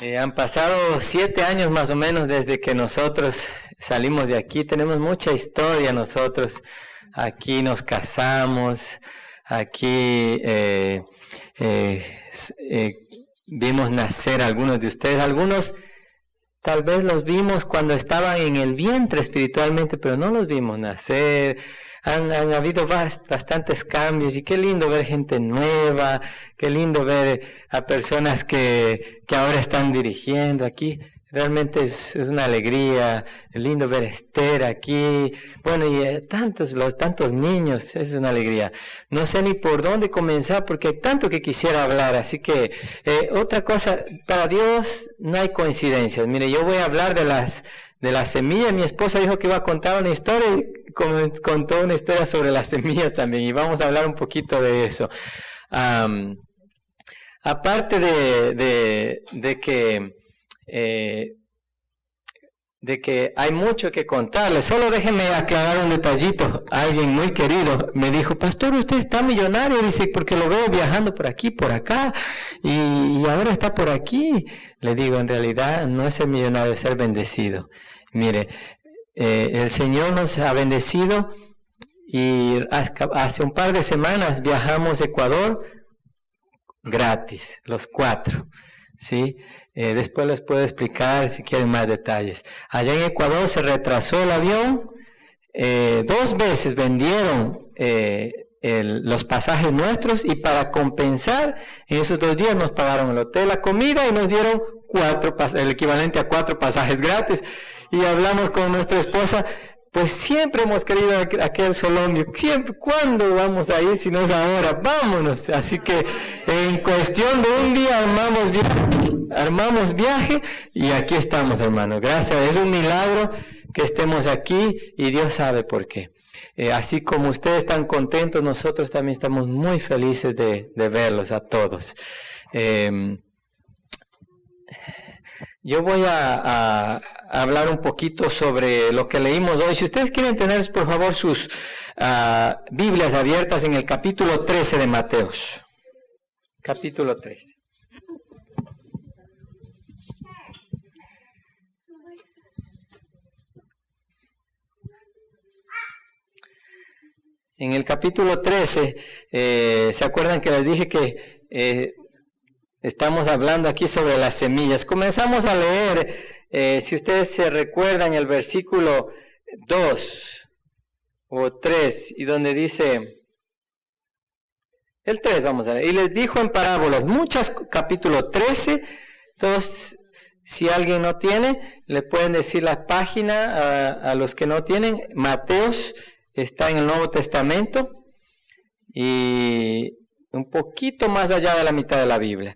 Han pasado 7 años más o menos desde que nosotros salimos de aquí. Tenemos mucha historia nosotros. Aquí nos casamos, aquí vimos nacer a algunos de ustedes. Algunos tal vez los vimos cuando estaban en el vientre espiritualmente, pero no los vimos nacer. Han habido bastantes cambios y qué lindo ver gente nueva, qué lindo ver a personas que ahora están dirigiendo aquí. Realmente es una alegría, es lindo ver a Esther aquí, bueno, y tantos niños, es una alegría. No sé ni por dónde comenzar porque hay tanto que quisiera hablar, así que otra cosa, para Dios no hay coincidencias. Mire, yo voy a hablar de las semillas. Mi esposa dijo que iba a contar una historia y contó una historia sobre las semillas también, y vamos a hablar un poquito de eso. Aparte de que hay mucho que contarles, solo déjenme aclarar un detallito. Alguien muy querido me dijo: pastor, usted está millonario, dice, porque lo veo viajando por aquí, por acá, y ahora está por aquí. Le digo, en realidad no es ser millonario, es ser bendecido. Mire, el Señor nos ha bendecido y hace un par de semanas viajamos a Ecuador gratis, los 4, ¿sí? Después les puedo explicar si quieren más detalles. Allá en Ecuador se retrasó el avión, 2 veces vendieron los pasajes nuestros, y para compensar, en esos 2 días nos pagaron el hotel, la comida, y nos dieron el equivalente a 4 pasajes gratis. Y hablamos con nuestra esposa: pues siempre hemos querido aquel Solombio, siempre, ¿cuándo vamos a ir si no es ahora? Vámonos. Así que en cuestión de un día armamos viaje y aquí estamos, hermanos. Gracias, es un milagro que estemos aquí y Dios sabe por qué. Así como ustedes están contentos, nosotros también estamos muy felices de verlos a todos. Yo voy a hablar un poquito sobre lo que leímos hoy. Si ustedes quieren tener, por favor, sus Biblias abiertas en el capítulo 13 de Mateos. Capítulo 13. En el capítulo 13, ¿se acuerdan que les dije que estamos hablando aquí sobre las semillas? Comenzamos a leer, si ustedes se recuerdan, el versículo 2 o 3, y donde dice, el 3 vamos a leer: y les dijo en parábolas muchas, capítulo 13, entonces si alguien no tiene, le pueden decir la página a los que no tienen. Mateos está en el Nuevo Testamento y un poquito más allá de la mitad de la Biblia.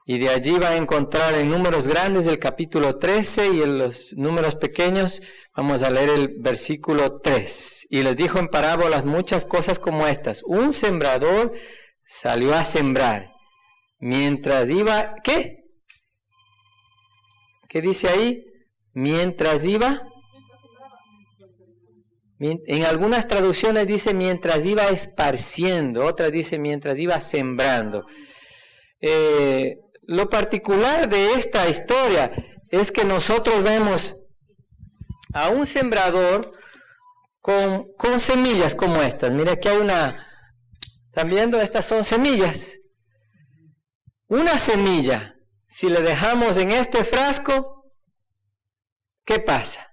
Y de allí va a encontrar en números grandes el capítulo 13, y en los números pequeños vamos a leer el versículo 3. Y les dijo en parábolas muchas cosas como estas: un sembrador salió a sembrar. Mientras iba, ¿qué? ¿Qué dice ahí? Mientras iba. En algunas traducciones dice mientras iba esparciendo, otras dice mientras iba sembrando. Lo particular de esta historia es que nosotros vemos a un sembrador con semillas como estas. Mira, aquí hay ¿están viendo? Estas son semillas. Una semilla, si le dejamos en este frasco, ¿qué pasa?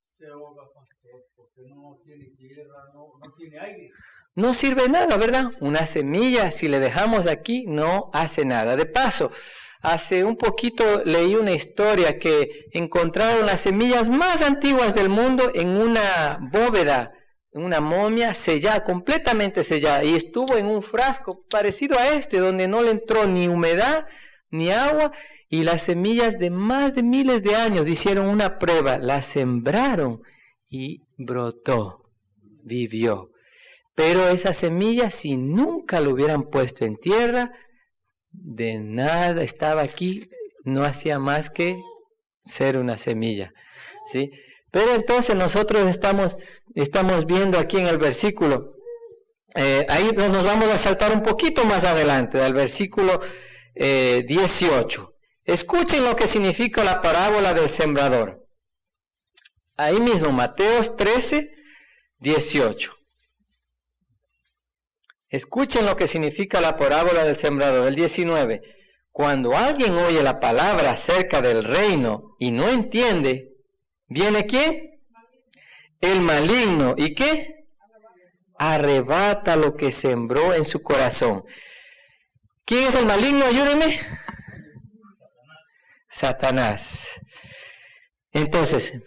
Se ahoga, pastor, porque no tiene tierra, no tiene aire. No sirve nada, ¿verdad? Una semilla, si le dejamos aquí, no hace nada. De paso, hace un poquito leí una historia que encontraron las semillas más antiguas del mundo en una bóveda, en una momia sellada, completamente sellada, y estuvo en un frasco parecido a este, donde no le entró ni humedad ni agua, y las semillas de más de miles de años hicieron una prueba, la sembraron y brotó, vivió. Pero esa semilla, si nunca lo hubieran puesto en tierra, de nada estaba aquí, no hacía más que ser una semilla, ¿sí? Pero entonces nosotros estamos viendo aquí en el versículo, ahí nos vamos a saltar un poquito más adelante, al versículo 18. Escuchen lo que significa la parábola del sembrador. Ahí mismo, Mateos 13, 18. Escuchen lo que significa la parábola del sembrador. El 19. Cuando alguien oye la palabra acerca del reino y no entiende, ¿viene quién? El maligno. ¿Y qué? Arrebata lo que sembró en su corazón. ¿Quién es el maligno? Ayúdenme. Satanás. Entonces,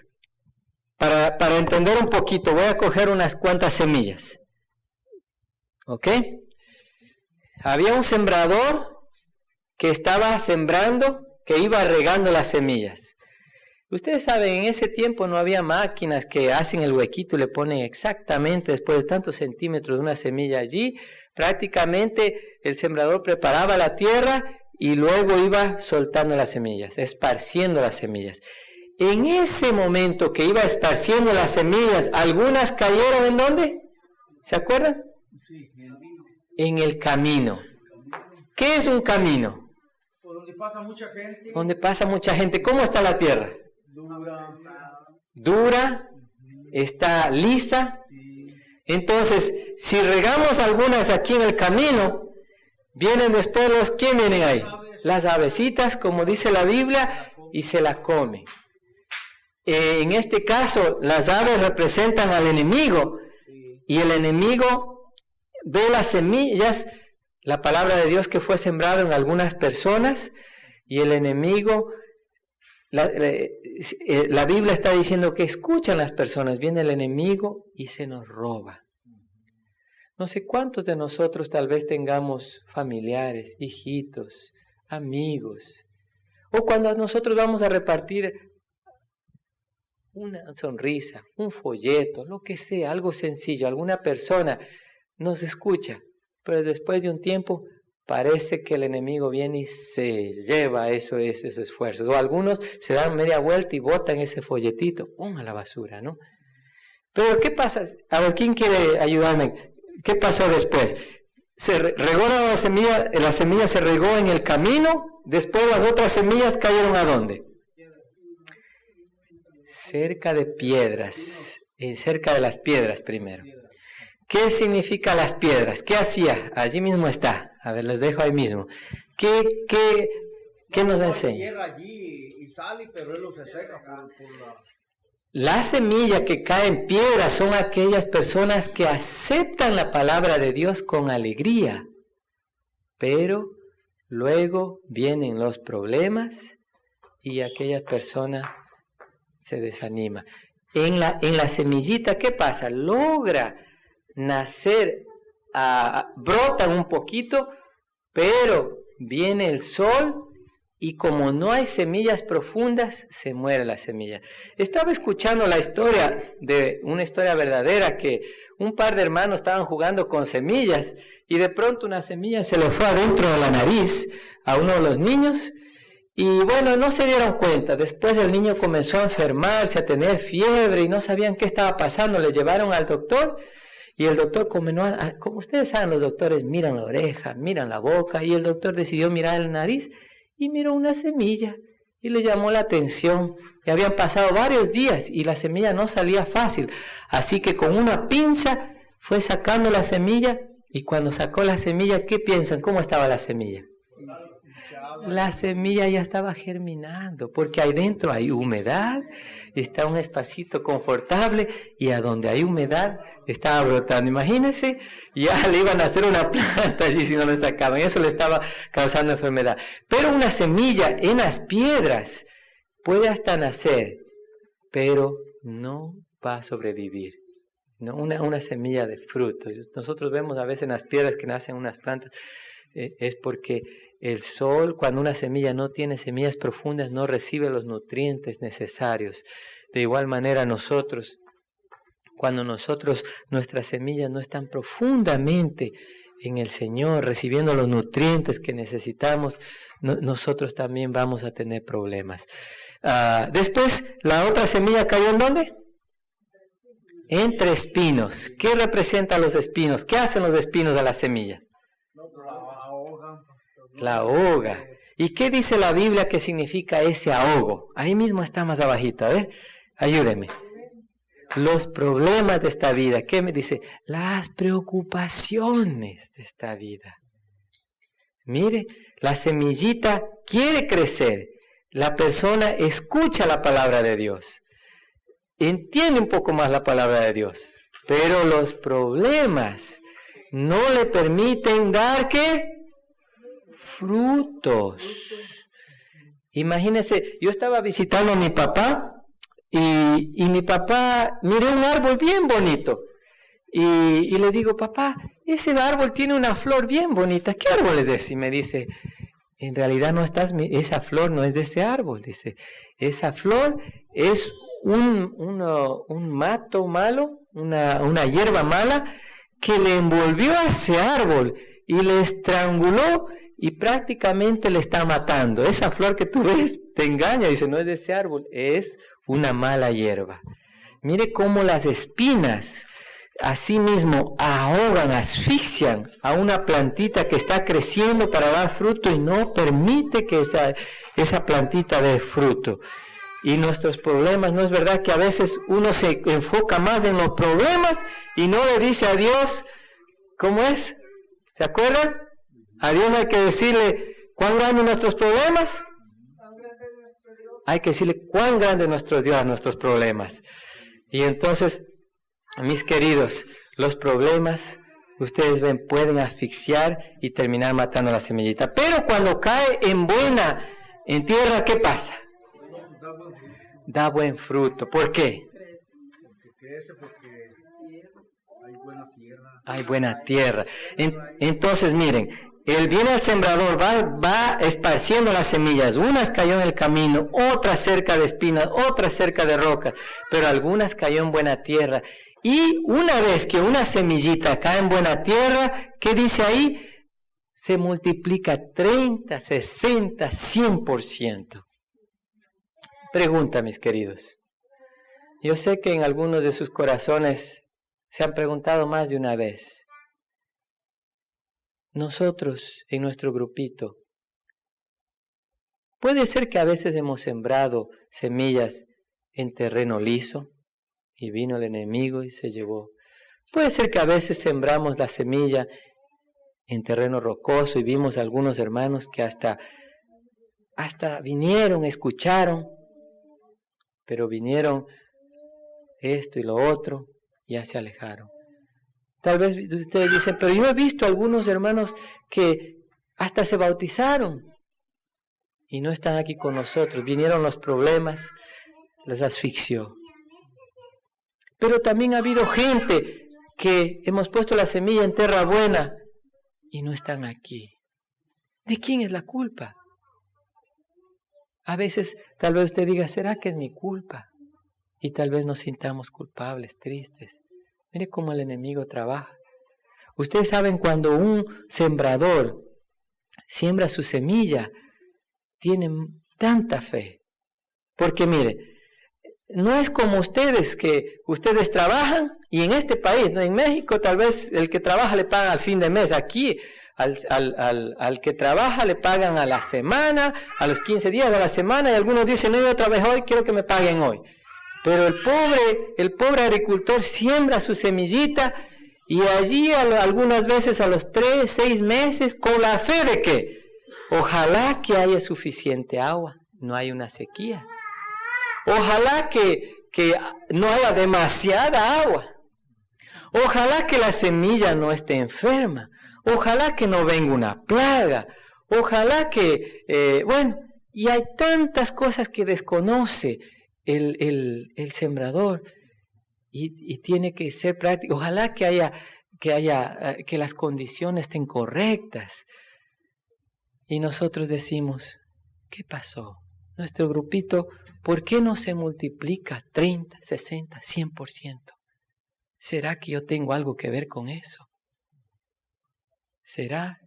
para entender un poquito, voy a coger unas cuantas semillas. ¿Ok? Había un sembrador que estaba sembrando, que iba regando las semillas. Ustedes saben, en ese tiempo no había máquinas que hacen el huequito y le ponen exactamente después de tantos centímetros de una semilla allí. Prácticamente el sembrador preparaba la tierra y luego iba soltando las semillas, esparciendo las semillas. En ese momento que iba esparciendo las semillas, algunas cayeron ¿en dónde? ¿Se acuerdan? Sí, en el camino. ¿Qué es un camino? por donde pasa mucha gente. Donde pasa mucha gente. ¿Cómo está la tierra? Dura, está lisa. Sí. Entonces, si regamos algunas aquí en el camino, vienen después los, ¿quién vienen ahí? Las avecitas, como dice la Biblia, y se la comen. En este caso, las aves representan al enemigo, y el enemigo ve las semillas, la palabra de Dios que fue sembrado en algunas personas, y el enemigo, la Biblia está diciendo que escuchan las personas, viene el enemigo y se nos roba. No sé cuántos de nosotros tal vez tengamos familiares, hijitos, amigos, o cuando nosotros vamos a repartir una sonrisa, un folleto, lo que sea, algo sencillo, alguna persona nos escucha, pero después de un tiempo parece que el enemigo viene y se lleva esos esfuerzos, o algunos se dan media vuelta y botan ese folletito, ¡pum!, a la basura, ¿no? Pero ¿qué pasa? A ver, ¿quién quiere ayudarme? ¿Qué pasó después? Se regó la semilla se regó en el camino, después las otras semillas cayeron ¿a dónde? Cerca de piedras, cerca de las piedras primero. ¿Qué significa las piedras? ¿Qué hacía? Allí mismo está. A ver, les dejo ahí mismo. ¿Qué nos enseña? La semilla que cae en piedras son aquellas personas que aceptan la palabra de Dios con alegría, pero luego vienen los problemas y aquella persona se desanima. En la semillita, ¿qué pasa? Logra nacer, brotan un poquito, pero viene el sol y como no hay semillas profundas, se muere la semilla. Estaba escuchando la historia, una historia verdadera, que un par de hermanos estaban jugando con semillas y de pronto una semilla se le fue adentro de la nariz a uno de los niños y bueno, no se dieron cuenta. Después el niño comenzó a enfermarse, a tener fiebre y no sabían qué estaba pasando. Le llevaron al doctor y el doctor, como ustedes saben, los doctores miran la oreja, miran la boca y el doctor decidió mirar la nariz y miró una semilla y le llamó la atención. Y habían pasado varios días y la semilla no salía fácil. Así que con una pinza fue sacando la semilla y cuando sacó la semilla, ¿qué piensan? ¿Cómo estaba la semilla? La semilla ya estaba germinando porque ahí dentro hay humedad, está un espacito confortable y a donde hay humedad estaba brotando. Imagínense, ya le iban a hacer una planta allí si no lo sacaban, eso le estaba causando enfermedad. Pero una semilla en las piedras puede hasta nacer, pero no va a sobrevivir. No, una semilla de fruto. Nosotros vemos a veces en las piedras que nacen unas plantas, es porque el sol, cuando una semilla no tiene semillas profundas, no recibe los nutrientes necesarios. De igual manera nosotros, cuando nuestras semillas no están profundamente en el Señor, recibiendo los nutrientes que necesitamos, nosotros también vamos a tener problemas. Después, la otra semilla cayó ¿en dónde? Entre espinos. ¿Qué representan los espinos? ¿Qué hacen los espinos a la semilla? La ahoga. ¿Y qué dice la Biblia que significa ese ahogo? Ahí mismo está más abajito, a ver, ayúdeme. Los problemas de esta vida, ¿qué me dice? Las preocupaciones de esta vida. Mire, la semillita quiere crecer. La persona escucha la palabra de Dios. Entiende un poco más la palabra de Dios. Pero los problemas no le permiten dar, ¿qué? Frutos. Imagínense, yo estaba visitando a mi papá y mi papá miró un árbol bien bonito. Y le digo, papá, ese árbol tiene una flor bien bonita. ¿Qué árbol es ese? Y me dice, en realidad esa flor no es de ese árbol. Dice, esa flor es un mato malo, una hierba mala que le envolvió a ese árbol y le estranguló y prácticamente le está matando. Esa flor que tú ves te engaña, dice, no es de ese árbol, es una mala hierba. Mire cómo las espinas asimismo ahogan, asfixian a una plantita que está creciendo para dar fruto y no permite que esa plantita dé fruto. Y nuestros problemas, ¿no es verdad que a veces uno se enfoca más en los problemas y no le dice a Dios, ¿cómo es? ¿Se acuerdan? A Dios hay que decirle, ¿cuán grandes nuestros problemas? Hay que decirle, ¿cuán grande es nuestro Dios a nuestros problemas? Y entonces, mis queridos, los problemas, ustedes ven, pueden asfixiar y terminar matando la semillita. Pero cuando cae en tierra, ¿qué pasa? Da buen fruto. ¿Por qué? Porque crece, porque hay buena tierra. Hay buena tierra. Entonces, miren, viene el sembrador, va esparciendo las semillas. Unas cayó en el camino, otras cerca de espinas, otras cerca de rocas, pero algunas cayó en buena tierra. Y una vez que una semillita cae en buena tierra, ¿qué dice ahí? Se multiplica 30, 60, 100%. Pregunta, mis queridos. Yo sé que en algunos de sus corazones se han preguntado más de una vez. Nosotros, en nuestro grupito, puede ser que a veces hemos sembrado semillas en terreno liso y vino el enemigo y se llevó. Puede ser que a veces sembramos la semilla en terreno rocoso y vimos a algunos hermanos que hasta vinieron, escucharon, pero vinieron esto y lo otro y ya se alejaron. Tal vez ustedes dicen, pero yo he visto algunos hermanos que hasta se bautizaron y no están aquí con nosotros. Vinieron los problemas, les asfixió. Pero también ha habido gente que hemos puesto la semilla en tierra buena y no están aquí. ¿De quién es la culpa? A veces tal vez usted diga, ¿será que es mi culpa? Y tal vez nos sintamos culpables, tristes. Mire cómo el enemigo trabaja. Ustedes saben, cuando un sembrador siembra su semilla, tienen tanta fe. Porque mire, no es como ustedes, que ustedes trabajan y en este país, ¿no? En México tal vez el que trabaja le pagan al fin de mes. Aquí al que trabaja le pagan a la semana, a los 15 días de la semana, y algunos dicen, no, yo trabajé hoy, quiero que me paguen hoy. Pero el pobre agricultor siembra su semillita y allí algunas veces a los 3, 6 meses, con la fe de que ojalá que haya suficiente agua, no hay una sequía. Ojalá que no haya demasiada agua. Ojalá que la semilla no esté enferma. Ojalá que no venga una plaga. Ojalá que, y hay tantas cosas que desconoce el sembrador y tiene que ser práctico. Ojalá que las condiciones estén correctas. Y nosotros decimos, ¿qué pasó? Nuestro grupito, ¿por qué no se multiplica 30, 60, 100%? ¿Será que yo tengo algo que ver con eso? ¿Será?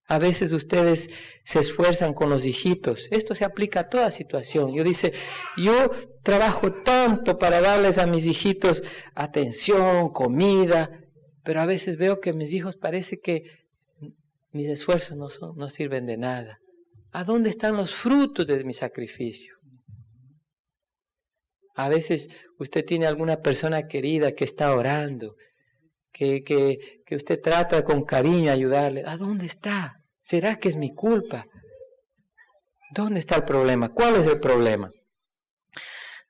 A veces ustedes se esfuerzan con los hijitos. Esto se aplica a toda situación. Yo trabajo tanto para darles a mis hijitos atención, comida, pero a veces veo que mis hijos parece que mis esfuerzos no sirven de nada. ¿A dónde están los frutos de mi sacrificio? A veces usted tiene alguna persona querida que está orando, que usted trata con cariño de ayudarle. ¿A dónde está? ¿Será que es mi culpa? ¿Dónde está el problema? ¿Cuál es el problema?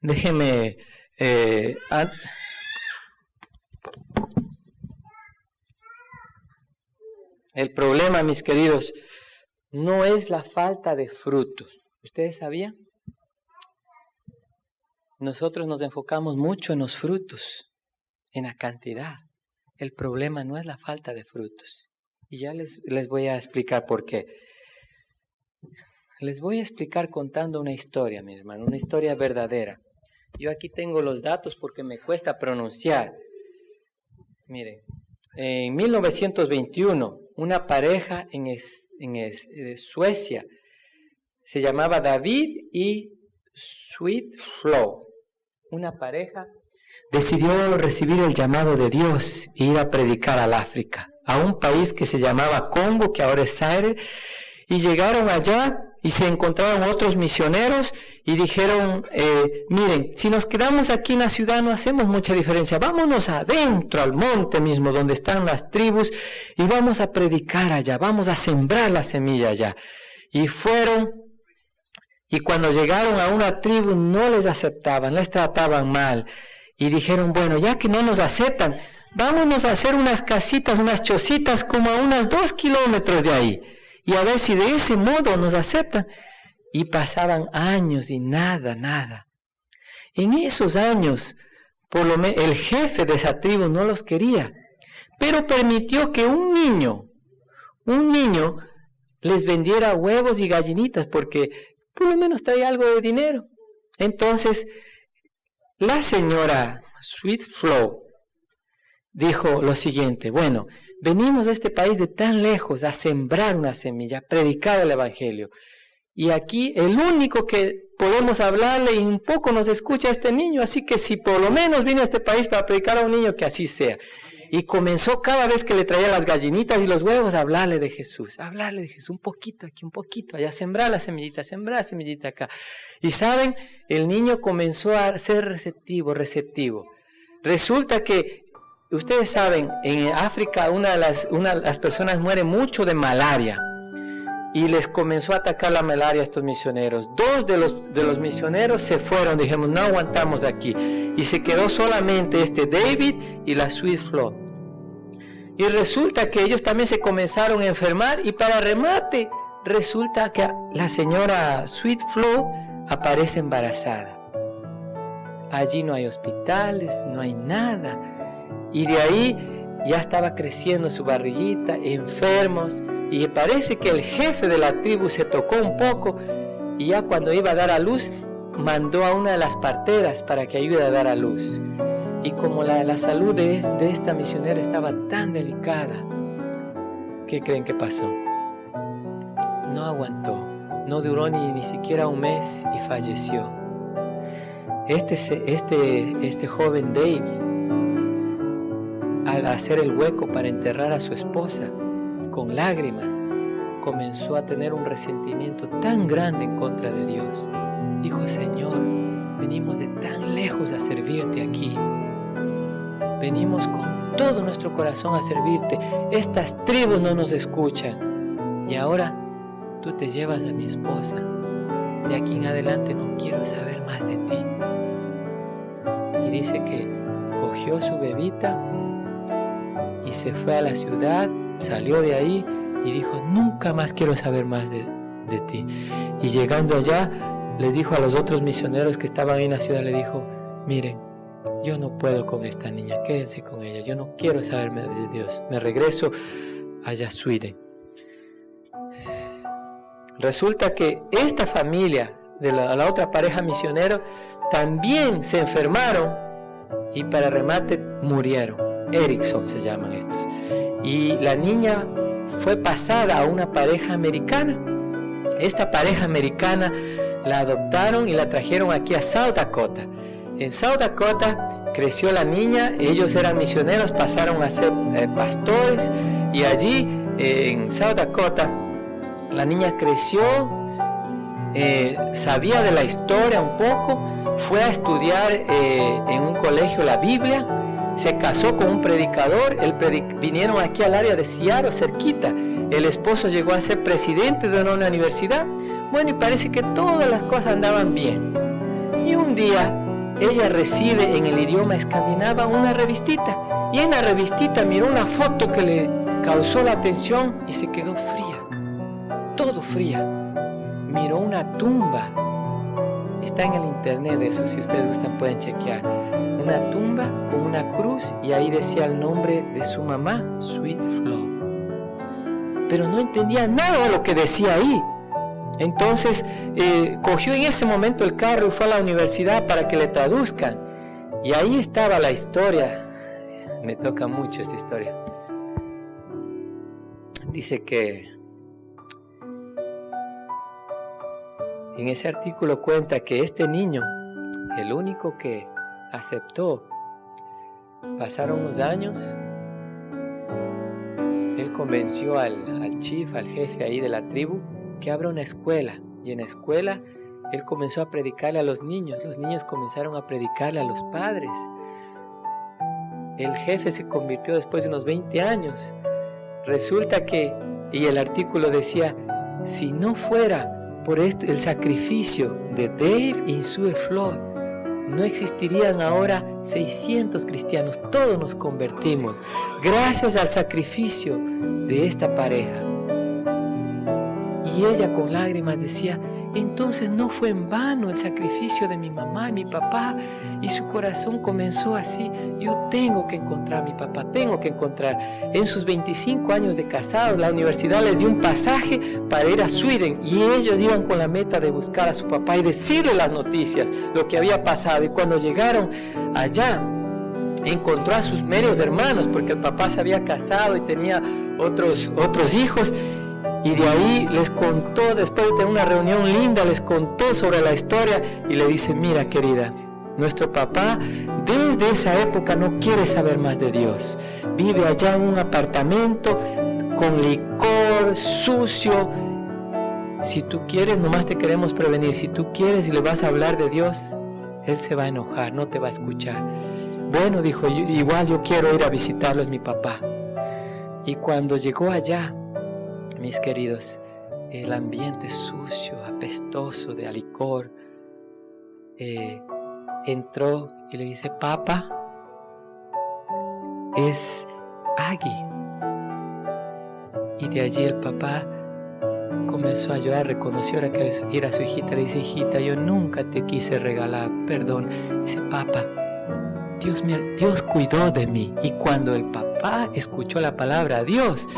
Déjeme... El problema, mis queridos, no es la falta de frutos. ¿Ustedes sabían? Nosotros nos enfocamos mucho en los frutos, en la cantidad. El problema no es la falta de frutos. Y ya les voy a explicar por qué. Les voy a explicar contando una historia, mi hermano, una historia verdadera. Yo aquí tengo los datos porque me cuesta pronunciar. Miren, en 1921, una pareja en Suecia se llamaba David y Sweet Flo. Una pareja decidió recibir el llamado de Dios e ir a predicar al África, a un país que se llamaba Congo, que ahora es Zaire, y llegaron allá y se encontraron otros misioneros y dijeron, miren, si nos quedamos aquí en la ciudad no hacemos mucha diferencia, vámonos adentro al monte mismo donde están las tribus y vamos a predicar allá, vamos a sembrar la semilla allá. Y fueron, y cuando llegaron a una tribu no les aceptaban, les trataban mal y dijeron, bueno, ya que no nos aceptan, vámonos a hacer unas casitas, unas chocitas como a unas 2 kilómetros de ahí. Y a ver si de ese modo nos aceptan. Y pasaban años y nada. En esos años, por lo menos el jefe de esa tribu no los quería, pero permitió que un niño les vendiera huevos y gallinitas, porque por lo menos traía algo de dinero. Entonces, la señora Sweet Flo dijo lo siguiente, bueno, venimos a este país de tan lejos a sembrar una semilla, a predicar el evangelio. Y aquí el único que podemos hablarle y un poco nos escucha a este niño, así que si por lo menos vino a este país para predicar a un niño, que así sea. Y comenzó cada vez que le traía las gallinitas y los huevos a hablarle de Jesús, un poquito aquí, un poquito allá, sembrar la semillita acá. Y saben, el niño comenzó a ser receptivo. Resulta que ustedes saben, en África las personas mueren mucho de malaria y les comenzó a atacar la malaria a estos misioneros. 2 de los misioneros se fueron, dijimos, no aguantamos aquí. Y se quedó solamente David y la Sweet Flo. Y resulta que ellos también se comenzaron a enfermar y para remate, resulta que la señora Sweet Flo aparece embarazada. Allí no hay hospitales, no hay nada. Y de ahí ya estaba creciendo su barriguita, enfermos, y parece que el jefe de la tribu se tocó un poco, y ya cuando iba a dar a luz, mandó a una de las parteras para que ayude a dar a luz. Y como la salud de esta misionera estaba tan delicada, ¿qué creen que pasó? No aguantó, no duró ni siquiera un mes y falleció. Este joven Dave, al hacer el hueco para enterrar a su esposa, con lágrimas, comenzó a tener un resentimiento tan grande en contra de Dios. Dijo, Señor, venimos de tan lejos a servirte aquí. Venimos con todo nuestro corazón a servirte. Estas tribus no nos escuchan. Y ahora tú te llevas a mi esposa. De aquí en adelante no quiero saber más de ti. Y dice que cogió su bebita y se fue a la ciudad, salió de ahí y dijo, nunca más quiero saber más de ti. Y llegando allá, les dijo a los otros misioneros que estaban ahí en la ciudad, le dijo, miren, yo no puedo con esta niña, quédense con ella, yo no quiero saber más de Dios, me regreso a Sweden. Resulta que esta familia de la otra pareja misionero también se enfermaron y para remate murieron. Erickson se llaman estos. Y la niña fue pasada a una pareja americana. Esta pareja americana la adoptaron y la trajeron aquí a South Dakota. En South Dakota creció la niña, ellos eran misioneros, pasaron a ser pastores y allí en South Dakota. La niña creció, sabía de la historia un poco, fue a estudiar en un colegio la Biblia, se casó con un predicador, vinieron aquí al área de Seattle, cerquita. El esposo llegó a ser presidente de una universidad. Bueno, y parece que todas las cosas andaban bien. Y un día ella recibe en el idioma escandinavo una revistita. Y en la revistita miró una foto que le causó la atención y se quedó fría. Todo fría. Miró una tumba. Está en el internet eso, si ustedes gustan pueden chequear. Una tumba con una cruz y ahí decía el nombre de su mamá, Sweet Flo. Pero no entendía nada de lo que decía ahí. Entonces cogió en ese momento el carro y fue a la universidad para que le traduzcan. Y ahí estaba la historia. Me toca mucho esta historia. Dice que en ese artículo cuenta que este niño, el único que aceptó, pasaron unos años, él convenció al chief, al jefe ahí de la tribu, que abra una escuela. Y en la escuela él comenzó a predicarle a los niños comenzaron a predicarle a los padres. El jefe se convirtió después de unos 20 años. Resulta que, y el artículo decía, si no fuera por esto, el sacrificio de Dave y Sue Flo, no existirían ahora 600 cristianos. Todos nos convertimos gracias al sacrificio de esta pareja. Y ella con lágrimas decía, entonces no fue en vano el sacrificio de mi mamá y mi papá. Y su corazón comenzó así, yo tengo que encontrar a mi papá, tengo que encontrar. En sus 25 años de casados, la universidad les dio un pasaje para ir a Sweden. Y ellos iban con la meta de buscar a su papá y decirle las noticias, lo que había pasado. Y cuando llegaron allá, encontró a sus medios hermanos, porque el papá se había casado y tenía otros hijos. Y de ahí les contó, después de tener una reunión linda, les contó sobre la historia y le dice, mira querida, nuestro papá desde esa época no quiere saber más de Dios. Vive allá en un apartamento con licor, sucio. Si tú quieres, nomás te queremos prevenir. Si tú quieres y le vas a hablar de Dios, él se va a enojar, no te va a escuchar. Bueno, dijo, igual yo quiero ir a visitarlo, es mi papá. Y cuando llegó allá, mis queridos, el ambiente sucio, apestoso de licor, entró y le dice, papá, es Aggie. Y de allí el papá comenzó a llorar, reconoció que era su hijita, le dice, hijita, yo nunca te quise regalar, perdón. Dice, papá, Dios cuidó de mí. Y cuando el papá escuchó la palabra Dios,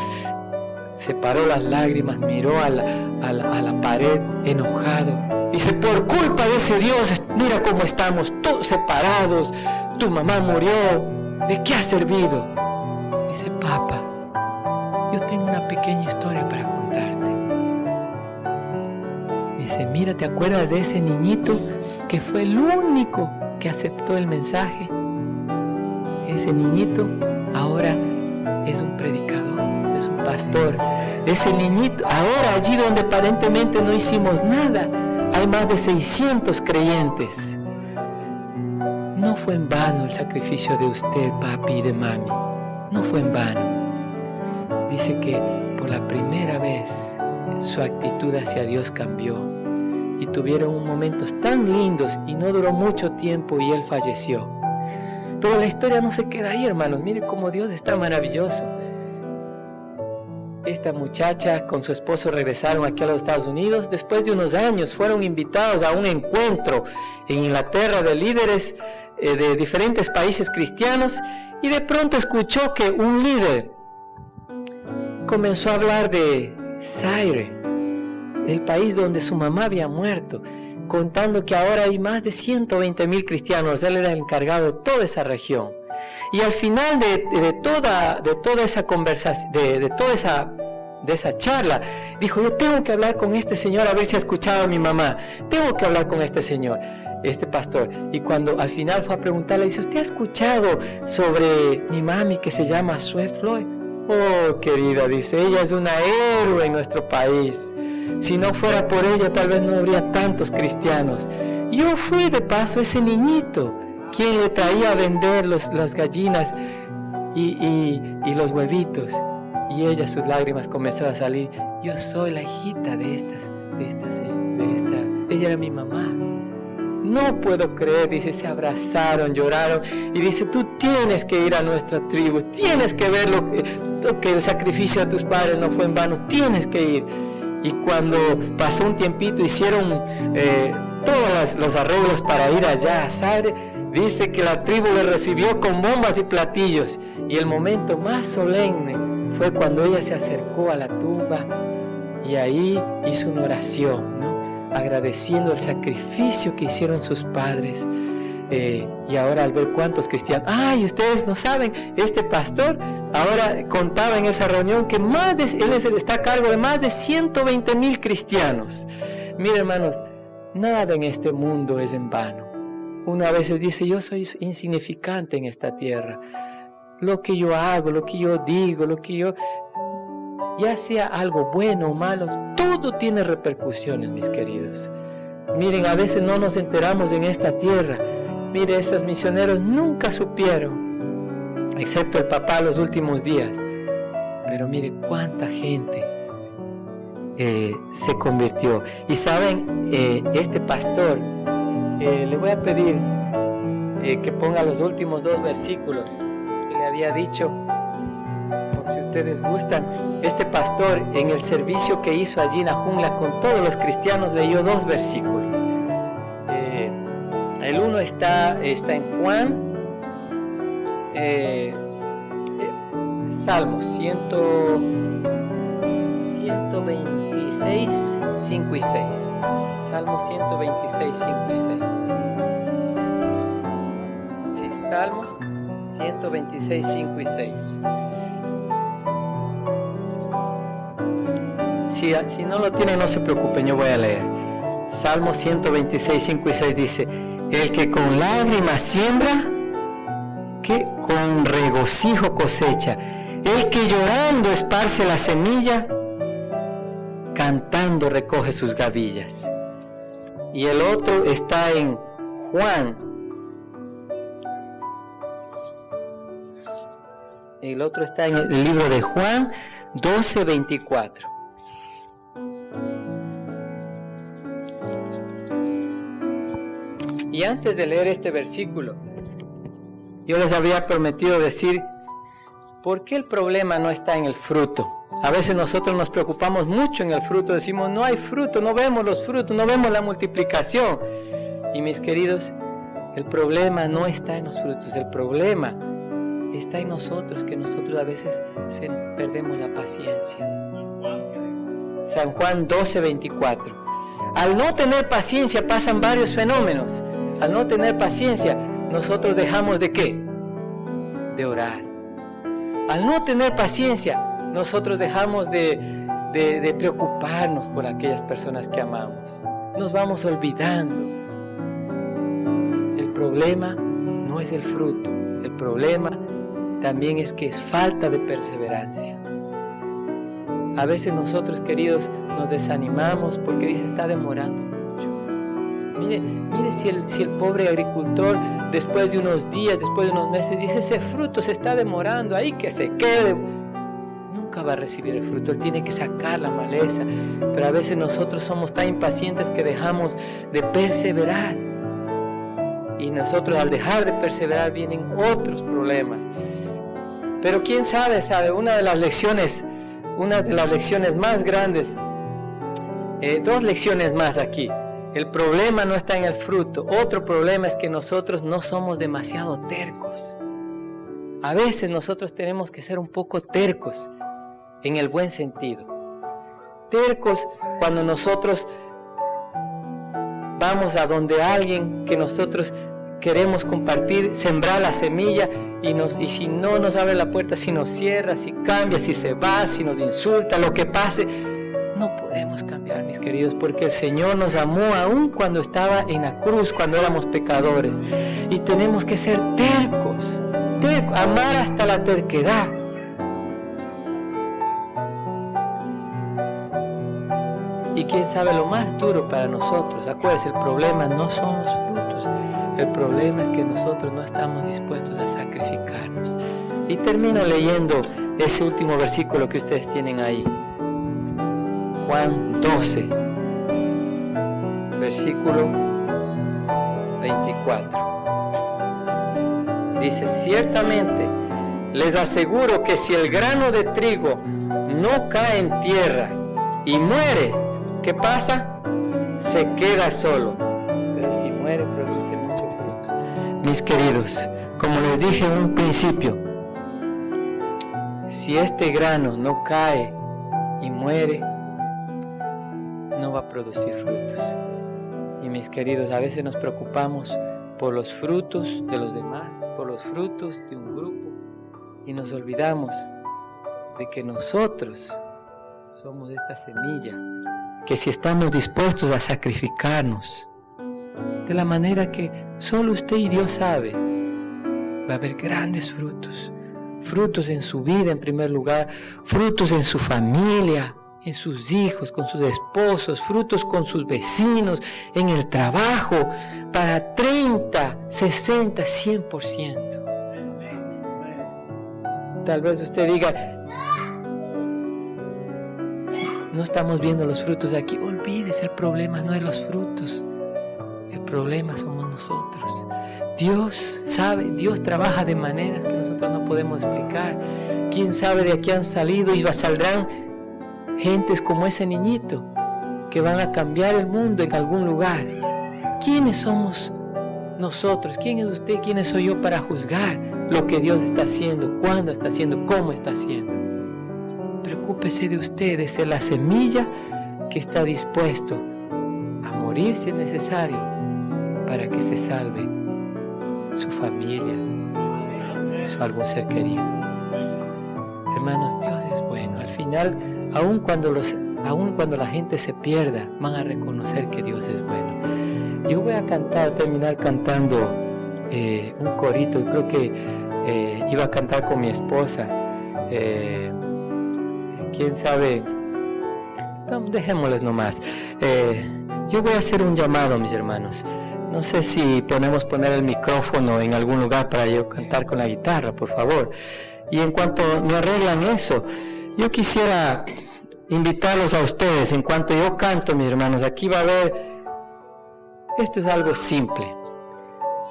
separó las lágrimas, miró a la pared enojado. Dice, por culpa de ese Dios, mira cómo estamos todos separados. Tu mamá murió, ¿de qué ha servido? Dice, papá, yo tengo una pequeña historia para contarte. Dice, mira, ¿te acuerdas de ese niñito que fue el único que aceptó el mensaje? Ese niñito ahora es un predicador, es un pastor. Ese niñito, ahora allí donde aparentemente no hicimos nada, hay más de 600 creyentes. No fue en vano el sacrificio de usted, papi, y de mami. No fue en vano. Dice que por la primera vez su actitud hacia Dios cambió y tuvieron momentos tan lindos y no duró mucho tiempo y él falleció. Pero la historia no se queda ahí, hermanos. Miren cómo Dios está maravilloso. Esta muchacha con su esposo regresaron aquí a los Estados Unidos. Después de unos años fueron invitados a un encuentro en Inglaterra de líderes de diferentes países cristianos. Y de pronto escuchó que un líder comenzó a hablar de Zaire, del país donde su mamá había muerto, contando que ahora hay más de 120,000 cristianos. Él era el encargado de toda esa región. Y al final de toda esa conversación, de esa charla, dijo, yo tengo que hablar con este señor a ver si ha escuchado a mi mamá. Tengo que hablar con este señor, este pastor. Y cuando al final fue a preguntarle, dice, ¿usted ha escuchado sobre mi mami que se llama Sue Flo? Oh, querida, dice, ella es una héroe en nuestro país. Si no fuera por ella, tal vez no habría tantos cristianos. Yo fui de paso ese niñito, quien le traía a vender las gallinas y los huevitos. Y ella, sus lágrimas comenzaron a salir. Yo soy la hijita de esta. Ella era mi mamá. No puedo creer, dice, se abrazaron, lloraron. Y dice, tú tienes que ir a nuestra tribu, tienes que ver que el sacrificio de tus padres no fue en vano, tienes que ir. Y cuando pasó un tiempito, hicieron todos los arreglos para ir allá a Zaire. Dice que la tribu le recibió con bombas y platillos. Y el momento más solemne fue cuando ella se acercó a la tumba y ahí hizo una oración, ¿no? Agradeciendo el sacrificio que hicieron sus padres. Y ahora al ver cuántos cristianos, ustedes no saben, este pastor ahora contaba en esa reunión que él está a cargo de más de 120,000 cristianos. Miren, hermanos, nada en este mundo es en vano. Uno a veces dice, yo soy insignificante en esta tierra. Lo que yo hago, lo que yo digo, ya sea algo bueno o malo, todo tiene repercusiones, mis queridos. Miren, a veces no nos enteramos en esta tierra. Miren, esos misioneros nunca supieron, excepto el papá los últimos días. Pero miren cuánta gente se convirtió. Y saben, este pastor, le voy a pedir que ponga los últimos 2 versículos que le había dicho. Si ustedes gustan, este pastor en el servicio que hizo allí en la jungla con todos los cristianos leyó 2 versículos. El uno está en Juan, Salmo 126, 5 y 6. Salmo 126, 5 y 6. Sí, Salmos 126, 5 y 6. Si no lo tienen, no se preocupen, yo voy a leer. Salmo 126, 5 y 6 dice: el que con lágrimas siembra, que con regocijo cosecha. El que llorando esparce la semilla, cantando recoge sus gavillas. Y el otro está en Juan. El otro está en el libro de Juan 12:24. Y antes de leer este versículo, yo les había prometido decir por qué el problema no está en el fruto. A veces nosotros nos preocupamos mucho en el fruto, decimos no hay fruto, no vemos los frutos, no vemos la multiplicación. Y mis queridos, el problema no está en los frutos, el problema está en nosotros, que nosotros a veces perdemos la paciencia. San Juan 12:24. Al no tener paciencia pasan varios fenómenos. Al no tener paciencia, nosotros dejamos ¿de qué? De orar. Al no tener paciencia, nosotros dejamos de preocuparnos por aquellas personas que amamos. Nos vamos olvidando. El problema no es el fruto. El problema también es que es falta de perseverancia. A veces nosotros, queridos, nos desanimamos porque dice está demorando mucho. Mire si el pobre agricultor después de unos días, después de unos meses dice ese fruto se está demorando, ahí que se quede. Nunca va a recibir el fruto, él tiene que sacar la maleza. Pero a veces nosotros somos tan impacientes que dejamos de perseverar. Y nosotros al dejar de perseverar vienen otros problemas. Pero quién sabe, una de las lecciones más grandes, 2 lecciones más aquí. El problema no está en el fruto. Otro problema es que nosotros no somos demasiado tercos. A veces nosotros tenemos que ser un poco tercos, en el buen sentido. Tercos cuando nosotros vamos a donde alguien que nosotros queremos compartir, sembrar la semilla y si no nos abre la puerta, si nos cierra, si cambia, si se va, si nos insulta, lo que pase, no podemos cambiar, mis queridos, porque el Señor nos amó aún cuando estaba en la cruz, cuando éramos pecadores, y tenemos que ser tercos, amar hasta la terquedad. quién sabe lo más duro para nosotros. Acuérdense, el problema no son los frutos. El problema es que nosotros no estamos dispuestos a sacrificarnos. Y termino leyendo ese último versículo que ustedes tienen ahí. Juan 12, versículo 24. Dice, ciertamente les aseguro que si el grano de trigo no cae en tierra y muere, ¿qué pasa? Se queda solo. Pero si muere, produce mucho fruto. Mis queridos, como les dije en un principio, si este grano no cae y muere, no va a producir frutos. Y mis queridos, a veces nos preocupamos por los frutos de los demás, por los frutos de un grupo, y nos olvidamos de que nosotros somos esta semilla, que si estamos dispuestos a sacrificarnos de la manera que solo usted y Dios sabe, va a haber grandes frutos. Frutos en su vida en primer lugar, frutos en su familia, en sus hijos, con sus esposos, frutos con sus vecinos, en el trabajo, para 30, 60, 100%. Tal vez usted diga, no estamos viendo los frutos aquí. Olvídese, el problema no es los frutos, el problema somos nosotros. Dios sabe, Dios trabaja de maneras que nosotros no podemos explicar. ¿Quién sabe de aquí han salido y saldrán gentes como ese niñito que van a cambiar el mundo en algún lugar? ¿Quiénes somos nosotros? ¿Quién es usted? ¿Quién soy yo para juzgar lo que Dios está haciendo? ¿Cuándo está haciendo? ¿Cómo está haciendo? Preocúpese de usted, de ser la semilla que está dispuesto a morir si es necesario para que se salve su familia, algún ser querido. Hermanos, Dios es bueno. Al final, aun cuando la gente se pierda, van a reconocer que Dios es bueno. Yo voy a terminar cantando un corito. Yo creo que iba a cantar con mi esposa. Quién sabe, no, dejémosles nomás. Yo voy a hacer un llamado, mis hermanos. No sé si podemos poner el micrófono en algún lugar para yo cantar con la guitarra, por favor. Y en cuanto me arreglan eso, yo quisiera invitarlos a ustedes. En cuanto yo canto, mis hermanos, aquí va a haber, esto es algo simple,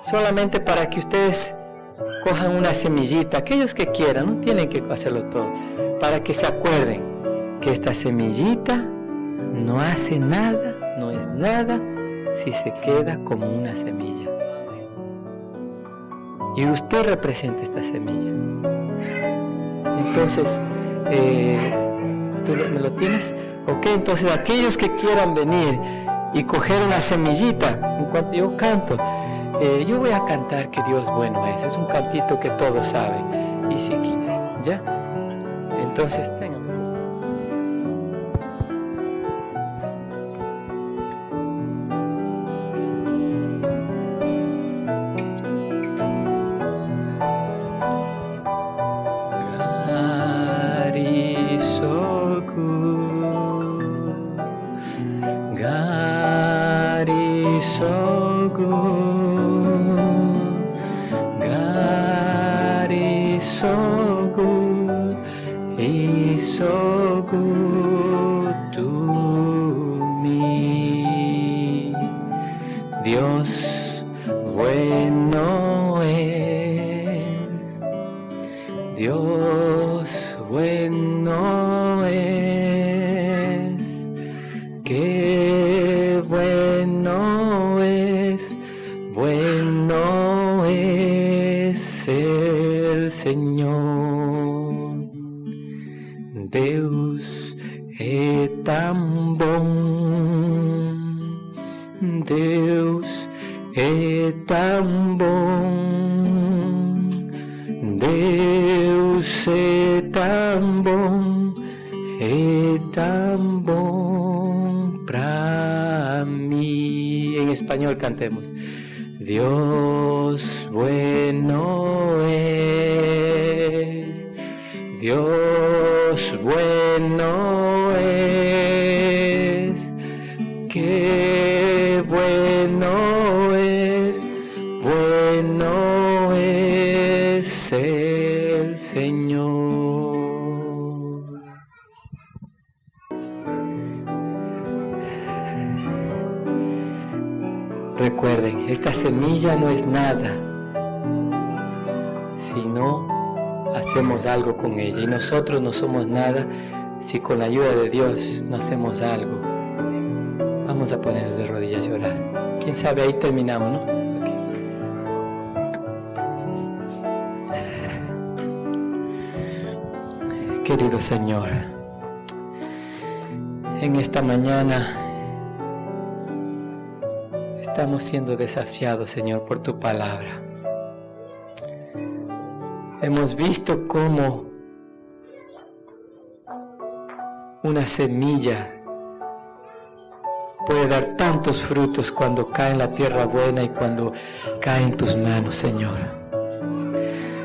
solamente para que ustedes cojan una semillita, aquellos que quieran, no tienen que hacerlo todo, para que se acuerden que esta semillita no hace nada, no es nada si se queda como una semilla. Y usted representa esta semilla. Entonces, ¿tú me lo tienes? Ok, entonces aquellos que quieran venir y coger una semillita, en cuanto yo canto, yo voy a cantar que Dios bueno es un cantito que todos saben. Y si, ¿ya? Entonces, tengan. Dios bueno es, Dios bueno es, qué bueno es el Señor. Deus é tão bom, Deus é tão bom, Deus é tão bom pra mim. En español cantemos. Dios bueno es, Dios bueno es, es el Señor. Recuerden, esta semilla no es nada si no hacemos algo con ella, y nosotros no somos nada si con la ayuda de Dios no hacemos algo. Vamos a ponernos de rodillas y orar. ¿Quién sabe? Ahí terminamos, ¿no? Okay. Querido Señor, en esta mañana estamos siendo desafiados, Señor, por tu palabra. Hemos visto cómo una semilla puede dar tantos frutos cuando cae en la tierra buena y cuando cae en tus manos, Señor.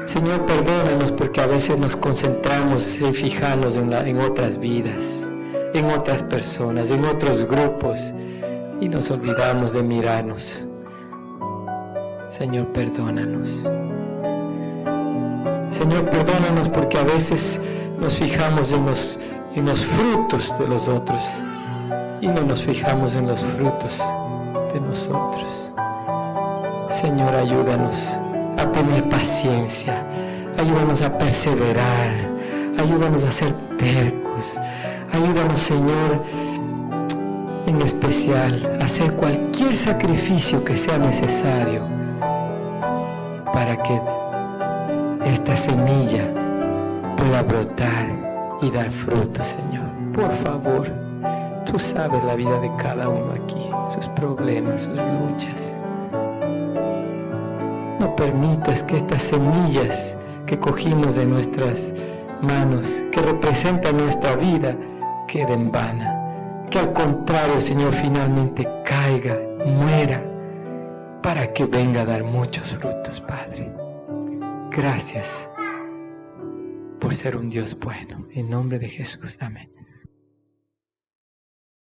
Señor, perdónanos porque a veces nos concentramos en fijarnos en otras vidas, en otras personas, en otros grupos, y nos olvidamos de mirarnos. Señor, perdónanos. Señor, perdónanos porque a veces nos fijamos en los frutos de los otros y no nos fijamos en los frutos de nosotros. Señor, ayúdanos a tener paciencia, ayúdanos a perseverar, ayúdanos a ser tercos, ayúdanos, Señor, en especial a hacer cualquier sacrificio que sea necesario para que esta semilla pueda brotar y dar fruto, Señor. Por favor, tú sabes la vida de cada uno aquí, sus problemas, sus luchas. No permitas que estas semillas que cogimos de nuestras manos, que representan nuestra vida, queden vanas. Que al contrario, Señor, finalmente caiga, muera, para que venga a dar muchos frutos, Padre. Gracias por ser un Dios bueno. En nombre de Jesús, amén.